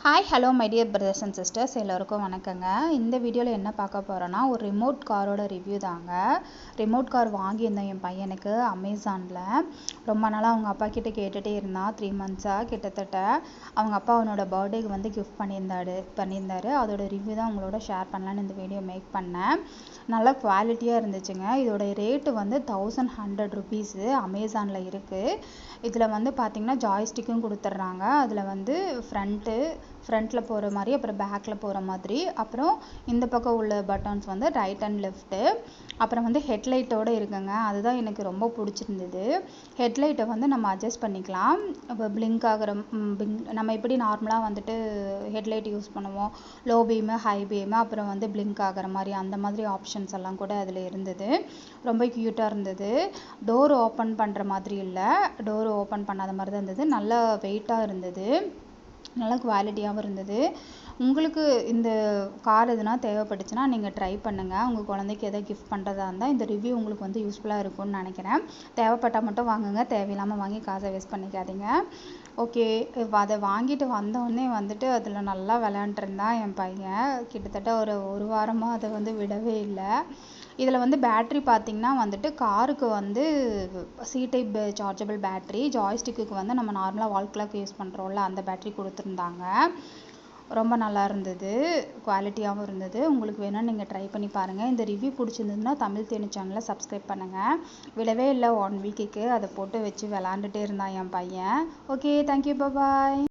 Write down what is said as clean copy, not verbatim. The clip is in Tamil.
Hi hello my dear brothers and sisters, எல்லோருக்கும் வணக்கங்க. இந்த வீடியோவில் என்ன பார்க்க போகிறோன்னா, ஒரு ரிமோட் காரோட ரிவ்யூ தாங்க. ரிமோட் கார் வாங்கியிருந்தேன் என் பையனுக்கு அமேசானில். ரொம்ப நாளாக அவங்க அப்பா கிட்டே கேட்டுகிட்டே இருந்தான். 3 மந்த்ஸாக கிட்டத்தட்ட. அவங்க அப்பா அவனோட பர்த்டேக்கு வந்து கிஃப்ட் பண்ணியிருந்தாரு. அதோட ரிவ்யூ தான் உங்களோட ஷேர் பண்ணலான்னு இந்த வீடியோ மேக் பண்ணேன். நல்லா குவாலிட்டியாக இருந்துச்சுங்க. இதோட ரேட்டு வந்து 1100 ருபீஸு அமேசானில் இருக்குது. இதில் வந்து பார்த்திங்கன்னா ஜாய்ஸ்டிக்கும் கொடுத்துட்றாங்க. அதில் வந்து ஃப்ரண்ட்டில் போகிற மாதிரி, அப்புறம் பேக்கில் போகிற மாதிரி, அப்புறம் இந்த பக்கம் உள்ள பட்டன்ஸ் வந்து ரைட் அண்ட் லெஃப்ட்டு, அப்புறம் வந்து ஹெட்லைட்டோடு இருக்குங்க. அதுதான் எனக்கு ரொம்ப பிடிச்சிருந்தது. ஹெட்லைட்டை வந்து நம்ம அட்ஜஸ்ட் பண்ணிக்கலாம். இப்போ பிளிங்க் ஆகிற நம்ம எப்படி நார்மலாக வந்துட்டு ஹெட்லைட் யூஸ் பண்ணுவோம், லோ பீமு, ஹை பீமு, அப்புறம் வந்து பிளிங்க் ஆகிற மாதிரி, அந்த மாதிரி ஆப்ஷன்ஸ் எல்லாம் கூட அதில் இருந்தது. ரொம்ப க்யூட்டாக இருந்தது. டோர் ஓப்பன் பண்ணுற மாதிரி இல்லை, டோர் ஓப்பன் பண்ணாத மாதிரி தான் இருந்தது. நல்லா வெயிட்டாக இருந்தது, நல்லா குவாலிட்டியாகவும் இருந்தது. உங்களுக்கு இந்த கார் எதுனா தேவைப்பட்டுச்சுன்னா நீங்கள் ட்ரை பண்ணுங்கள். உங்கள் குழந்தைக்கு எதாவது கிஃப்ட் பண்ணுறதா இருந்தால் இந்த ரிவ்யூ உங்களுக்கு வந்து யூஸ்ஃபுல்லாக இருக்கும்னு நினைக்கிறேன். தேவைப்பட்டால் மட்டும் வாங்குங்க, தேவையில்லாமல் வாங்கி காசை வேஸ்ட் பண்ணிக்காதீங்க. ஓகே, இப்போ அதை வாங்கிட்டு வந்தோடனே வந்துட்டு அதில் நல்லா விளையாண்டுருந்தான் என் பையன். கிட்டத்தட்ட ஒரு வாரமாக அதை வந்து விடவே இல்லை. இதில் வந்து பேட்ரி பார்த்திங்கன்னா வந்துட்டு காருக்கு வந்து C type chargeable battery, joystick வந்து நம்ம நார்மலாக வால் கிளாக் யூஸ் பண்ணுறோம்ல அந்த பேட்ரி கொடுத்துருந்தாங்க. ரொம்ப நல்லா இருந்தது, குவாலிட்டியாகவும் இருந்தது. உங்களுக்கு வேணால் நீங்கள் ட்ரை பண்ணி பாருங்கள். இந்த ரிவ்யூ பிடிச்சிருந்ததுன்னா தமிழ் தேனி சேனலை சப்ஸ்கிரைப் பண்ணுங்கள். விடவே இல்லை 1 வீக்குக்கு அதை போட்டு வச்சு விளாண்டுட்டே இருந்தான் என் பையன். ஓகே, தேங்க்யூ, பாய்.